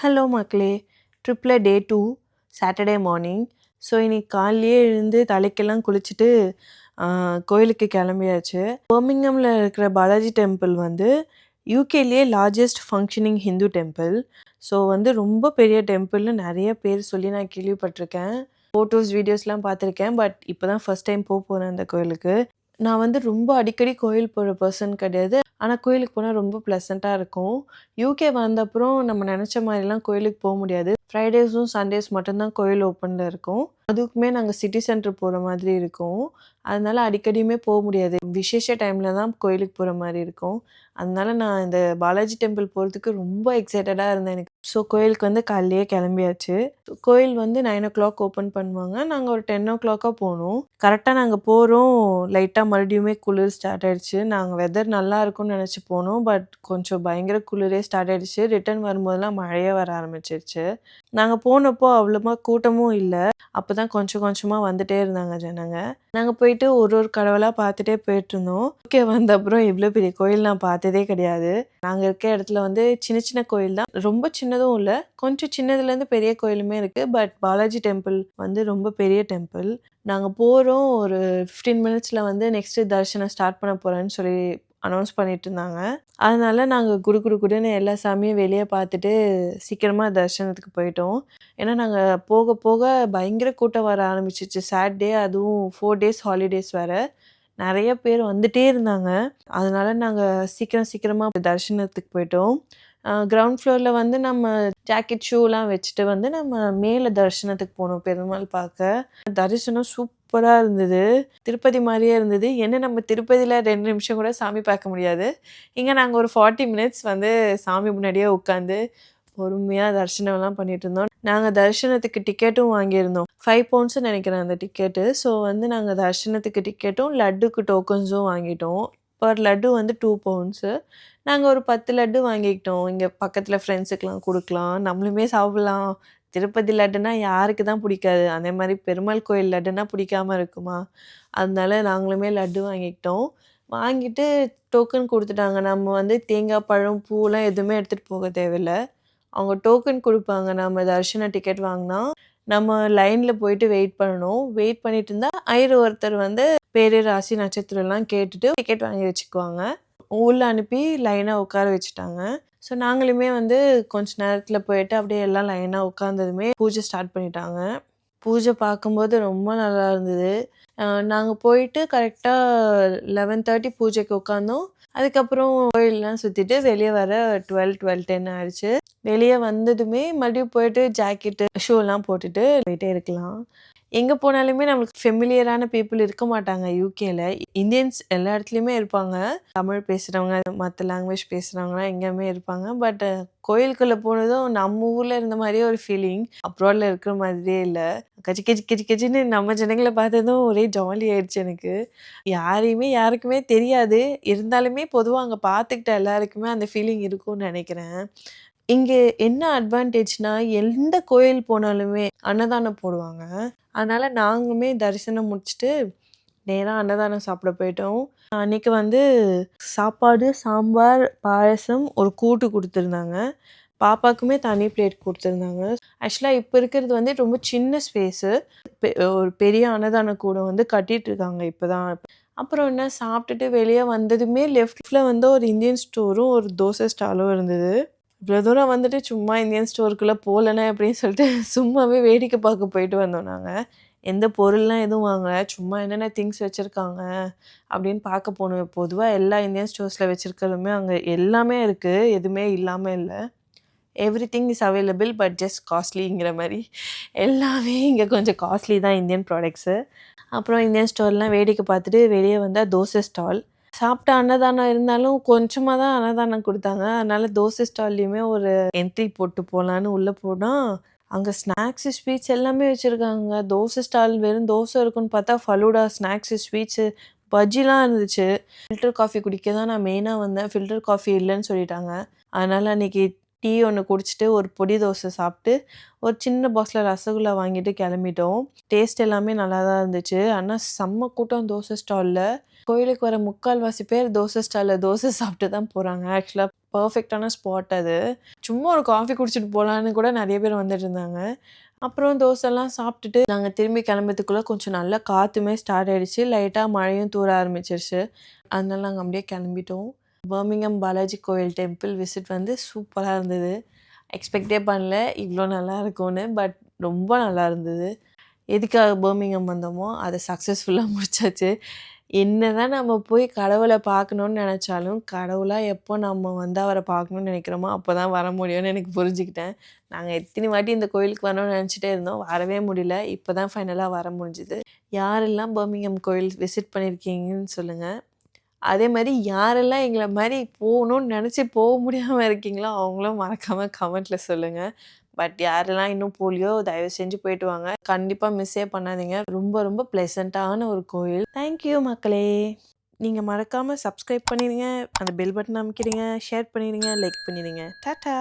Hello மக்களே! ட்ரிப்ல டே 2 Saturday morning. So இன்னைக்கு காலையிலேயே எழுந்து தலைக்கெல்லாம் குளிச்சுட்டு கோயிலுக்கு கிளம்பியாச்சு. பர்மிங்ஹாமில் இருக்கிற பாலாஜி டெம்பிள் வந்து யூகேலேயே largest functioning Hindu temple. So வந்து ரொம்ப பெரிய டெம்பிள்னு நிறைய பேர் சொல்லி நான் கேள்விப்பட்டிருக்கேன். ஃபோட்டோஸ் வீடியோஸ்லாம் பார்த்துருக்கேன். பட் இப்போ தான் ஃபஸ்ட் டைம் போகிறேன் அந்த கோயிலுக்கு. நான் வந்து ரொம்ப அடிக்கடி கோயில் போகிற பர்சன் கிடையாது. ஆனால் கோயிலுக்கு போனால் ரொம்ப ப்ளசண்ட்டாக இருக்கும். யூகே வந்தப்புறம் நம்ம நினச்ச மாதிரிலாம் கோயிலுக்கு போக முடியாது. ஃப்ரைடேஸும் சண்டேஸ் மட்டும்தான் கோயில் ஓப்பனில் இருக்கும். அதுக்குமே நாங்கள் சிட்டி சென்டர் போகிற மாதிரி இருக்கும். அதனால அடிக்கடியுமே போக முடியாது. விசேஷ டைமில் தான் கோயிலுக்கு போகிற மாதிரி இருக்கும். அதனால நான் இந்த பாலாஜி டெம்பிள் போகிறதுக்கு ரொம்ப எக்ஸைட்டடாக இருந்தேன் எனக்கு. ஸோ கோயிலுக்கு வந்து காலையிலேயே கிளம்பியாச்சு. கோயில் வந்து 9 ஓப்பன் பண்ணுவாங்க. நாங்கள் ஒரு 10 போனோம். கரெக்டாக நாங்கள் போகிறோம், லைட்டாக மறுபடியுமே குளிர் ஸ்டார்ட் ஆகிடுச்சு. நாங்கள் வெதர் நல்லா இருக்கும்னு நினச்சி போனோம். பட் கொஞ்சம் பயங்கர குளிரே ஸ்டார்ட் ஆகிடுச்சு. ரிட்டர்ன் வரும்போதெல்லாம் மழையே வர ஆரம்பிச்சிருச்சு. நாங்கள் போனப்போ அவ்வளோமா கூட்டமும் இல்லை. அப்போ தான் கொஞ்சம் கொஞ்சமாக வந்துட்டே இருந்தாங்க ஜனங்க. நாங்கள் போயிட்டு ஒரு ஒரு கடவுளாக பார்த்துட்டே போயிட்டுருந்தோம். ஓகே வந்த அப்புறம் இவ்வளோ பெரிய கோயில் நான் பார்த்ததே கிடையாது. நாங்கள் இருக்க இடத்துல வந்து சின்ன சின்ன கோயில் தான். ரொம்ப சின்னதும் இல்லை, கொஞ்சம் சின்னதுலேருந்து பெரிய கோயிலுமே இருக்குது. பட் பாலாஜி டெம்பிள் வந்து ரொம்ப பெரிய டெம்பிள். நாங்கள் போகிறோம், ஒரு 15 மினிட்ஸில் வந்து நெக்ஸ்ட்டு தரிசனம் ஸ்டார்ட் பண்ண போகிறேன்னு சொல்லி அனௌன்ஸ் பண்ணிட்டு இருந்தாங்க. அதனால நாங்கள் குடுன்னு எல்லா சாமியும் வெளியே பார்த்துட்டு சீக்கிரமாக தரிசனத்துக்கு போயிட்டோம். ஏன்னா நாங்கள் போக போக பயங்கர கூட்டம் வர ஆரம்பிச்சிச்சு. சாட்டர்டே, அதுவும் 4 டேஸ் ஹாலிடேஸ் வேறு. நிறைய பேர் வந்துட்டே இருந்தாங்க. அதனால நாங்கள் சீக்கிரமாக தரிசனத்துக்கு போயிட்டோம். கிரவுண்ட் ஃப்ளோரில் வந்து நம்ம ஜாக்கெட் ஷூலாம் வச்சுட்டு வந்து நம்ம மேலே தரிசனத்துக்கு போனோம் பெருமாள் பார்க்க. தரிசனம் சூப்பராக இருந்தது. திருப்பதி மாதிரியே இருந்தது. என்ன நம்ம திருப்பதியில் 2 நிமிஷம் கூட சாமி பார்க்க முடியாது. இங்கே நாங்கள் ஒரு 40 மினிட்ஸ் வந்து சாமி முன்னாடியே உட்காந்து பொறுமையாக தரிசனம்லாம் பண்ணிட்டு இருந்தோம். நாங்கள் தரிசனத்துக்கு டிக்கெட்டும் வாங்கியிருந்தோம். 5 பவுண்ட்ஸ்ன்னு நினைக்கிறேன் அந்த டிக்கெட்டு. ஸோ வந்து நாங்கள் தரிசனத்துக்கு டிக்கெட்டும் லட்டுக்கு டோக்கன்ஸும் வாங்கிட்டோம். பர் லட்டு வந்து 2 பவுண்ட்ஸு. நாங்கள் ஒரு 10 லட்டு வாங்கிக்கிட்டோம். இங்கே பக்கத்தில் ஃப்ரெண்ட்ஸுக்கெலாம் கொடுக்கலாம், நம்மளுமே சாப்பிட்லாம். திருப்பதி லட்டுனா யாருக்கு தான் பிடிக்காது? அதே மாதிரி பெருமாள் கோயில் லட்டுனா பிடிக்காம இருக்குமா? அதனால நாங்களுமே லட்டு வாங்கிக்கிட்டோம். வாங்கிட்டு டோக்கன் கொடுத்துட்டாங்க. நம்ம வந்து தேங்காய், பழம், பூலாம் எதுவுமே எடுத்துகிட்டு போக தேவையில்ல. அவங்க டோக்கன் கொடுப்பாங்க. நம்ம தரிசன டிக்கெட் வாங்கினா நம்ம லைனில் போயிட்டு வெயிட் பண்ணணும். வெயிட் பண்ணிட்டு இருந்தால் ஐயர் ஒருத்தர் வந்து பேர், ராசி, நட்சத்திரம்லாம் கேட்டுட்டு டிக்கெட் வாங்கி வச்சுக்குவாங்க. உள்ளே அனுப்பி லைனாக உட்கார வச்சுட்டாங்க. ஸோ நாங்களுமே வந்து கொஞ்ச நேரத்தில் போயிட்டு அப்படியே எல்லாம் லைனாக உட்காந்ததுமே பூஜை ஸ்டார்ட் பண்ணிட்டாங்க. பூஜை பார்க்கும்போது ரொம்ப நல்லா இருந்தது. நாங்கள் போயிட்டு கரெக்டாக 11:30 பூஜைக்கு உட்காந்தோம். அதுக்கப்புறம் கோயிலெலாம் சுற்றிட்டு வெளியே வர 12:10 ஆயிடுச்சு. வெளியே வந்ததுமே மறுபடியும் போயிட்டு ஜாக்கெட்டு, ஷூலாம் போட்டுட்டு போயிட்டே இருக்கலாம். எங்கே போனாலுமே நம்மளுக்கு ஃபெமிலியரான பீப்புள் இருக்க மாட்டாங்க யூகேல. இந்தியன்ஸ் எல்லா இடத்துலையுமே இருப்பாங்க. தமிழ் பேசுகிறவங்க, மற்ற லாங்குவேஜ் பேசுகிறவங்கலாம் எங்கேயுமே இருப்பாங்க. பட் கோயிலுக்குள்ளே போனதும் நம்ம ஊரில் இருந்த மாதிரியே ஒரு ஃபீலிங் அப்ராடில் இருக்கிற மாதிரியே இல்லை. கச்சின்னு நம்ம ஜனங்களை பார்த்ததும் ஒரே ஜாலி ஆயிடுச்சு எனக்கு. யாருக்குமே தெரியாது. இருந்தாலுமே பொதுவாக அங்கே பார்த்துக்கிட்ட எல்லாருக்குமே அந்த ஃபீலிங் இருக்கும்னு நினைக்கிறேன். இங்கே என்ன அட்வான்டேஜ்னா, எந்த கோயில் போனாலுமே அன்னதானம் போடுவாங்க. அதனால நாங்களுமே தரிசனம் முடிச்சுட்டு நேரா அன்னதானம் சாப்பிட போயிட்டோம். அன்னைக்கு வந்து சாப்பாடு, சாம்பார், பாயசம், ஒரு கூட்டு கொடுத்துருந்தாங்க. பாப்பாக்குமே தனி பிளேட் கொடுத்துருந்தாங்க. ஆக்சுவலாக இப்போ இருக்கிறது வந்து ரொம்ப சின்ன ஸ்பேஸு. ஒரு பெரிய அன்னதான கூடம் வந்து கட்டிட்டு இருக்காங்க இப்போ தான். அப்புறம் என்ன சாப்பிட்டுட்டு வெளியே வந்ததுமே லெஃப்ட்டில் வந்து ஒரு இந்தியன் ஸ்டோரும் ஒரு தோசை ஸ்டாலும் இருந்தது. இவ்வளோ தூரம் வந்துட்டு சும்மா இந்தியன் ஸ்டோருக்குள்ளே போகலண்ணே அப்படின்னு சொல்லிட்டு சும்மாவே வேடிக்கை பார்க்க போயிட்டு வந்தோம் நாங்கள். எந்த பொருள்லாம் எதுவும் வாங்கலை, சும்மா என்னென்ன திங்ஸ் வச்சுருக்காங்க அப்படின்னு பார்க்க போகணும். பொதுவாக எல்லா இந்தியன் ஸ்டோர்ஸில் வச்சுருக்கிறதுமே அங்கே எல்லாமே இருக்குது, எதுவுமே இல்லாமல் இல்லை. Everything is available but just காஸ்ட்லிங்கிற மாதிரி எல்லாமே இங்கே கொஞ்சம் காஸ்ட்லி தான் இந்தியன் ப்ராடக்ட்ஸு. அப்புறம் இந்தியன் ஸ்டோர்லாம் வேடிக்கை பார்த்துட்டு வெளியே வந்தால் தோசை ஸ்டால். சாப்பிட்ட அன்னதானம் இருந்தாலும் கொஞ்சமாக தான் அன்னதானம் கொடுத்தாங்க. அதனால தோசை ஸ்டால்லையுமே ஒரு என்ட்ரி போட்டு போகலான்னு உள்ளே போனால் அங்கே ஸ்நாக்ஸு, ஸ்வீட்ஸ் எல்லாமே வச்சுருக்காங்க. தோசை ஸ்டால் வெறும் தோசை இருக்குன்னு பார்த்தா ஃபலூடா, ஸ்நாக்ஸு, ஸ்வீட்ஸு, பஜ்ஜிலாம் இருந்துச்சு. ஃபில்டர் காஃபி குடிக்க தான் நான் மெயினாக வந்தேன். ஃபில்டர் காஃபி இல்லைன்னு சொல்லிட்டாங்க. அதனால் அன்றைக்கி டீ ஒன்று குடிச்சிட்டு ஒரு பொடி தோசை சாப்பிட்டு ஒரு சின்ன பாக்ஸில் ரசகுல்லா வாங்கிட்டு கிளம்பிட்டோம். டேஸ்ட் எல்லாமே நல்லா தான் இருந்துச்சு. ஆனால் செம்ம கூட்டம் தோசை ஸ்டாலில். கோயிலுக்கு வர முக்கால்வாசி பேர் தோசை ஸ்டால்ல தோசை சாப்பிட்டு தான் போறாங்க. ஆக்சுவலா பெர்ஃபெக்ட்டான ஸ்பாட் அது. சும்மா ஒரு காஃபி குடிச்சிட்டு போலான்னு கூட நெறைய பேர் வந்துட்டு இருந்தாங்க. அப்புறம் தோசைலாம் சாப்பிட்டுட்டு நாங்க திரும்பி கிளம்புறதுக்குள்ள கொஞ்சம் நல்லா காத்துமே ஸ்டார்ட் ஆயிடுச்சு. லைட்டா மழையும் தூற ஆரம்பிச்சிருச்சு. அதனால நாங்க அப்படியே கிளம்பிட்டோம். பர்மிங்ஹாம் பாலாஜி கோயில் டெம்பிள் விசிட் வந்து சூப்பரா இருந்தது. எக்ஸ்பெக்ட்டே பண்ணல இவ்ளோ நல்லா இருக்கும்னு. பட் ரொம்ப நல்லா இருந்தது. எதுக்காக பர்மிங்ஹாம் வந்தோமோ, அத சக்ஸஸ்ஃபுல்லா முடிச்சாச்சு. என்னதான் நம்ம போய் கடவுள பார்க்கணும்னு நெனச்சாலும், கடவுளா எப்போ நம்ம வந்து அவர பார்க்கணும்னு நெனைக்கிறோமோ, அப்பதான் வர முடியும்னு எனக்கு புரிஞ்சுக்கிட்டேன். நாங்க எத்தனை வாட்டி இந்த கோயிலுக்கு வரணும்னு நெனச்சுட்டே இருந்தோம். வரவே முடியல. இப்ப தான் ஃபைனலா வர முடிஞ்சுது. யாரெல்லாம் பர்மிங்ஹாம் கோயில் விசிட் பண்ணியிருக்கீங்கன்னு சொல்லுங்க. அதே மாரி யாரெல்லாம் எங்கள மாரி போகணும்னு நெனச்சு போ முடியாம இருக்கீங்களோ, அவங்களும் மறக்காம கமெண்ட்ல சொல்லுங்க. பட் யாரெல்லாம் இன்னும் போகலையோ, தயவு செஞ்சு போயிட்டு வாங்க. கண்டிப்பா மிஸ்ஸே பண்ணாதீங்க. ரொம்ப ரொம்ப ப்ளசன்ட்டான ஒரு கோயில். தேங்க் யூ மக்களே! நீங்க மறக்காம சப்ஸ்கிரைப் பண்ணிடுங்க. அந்த பெல் பட்டன் அமுக்கிடுங்க. ஷேர் பண்ணிடுங்க. லைக் பண்ணிடுங்க. டாட்டா!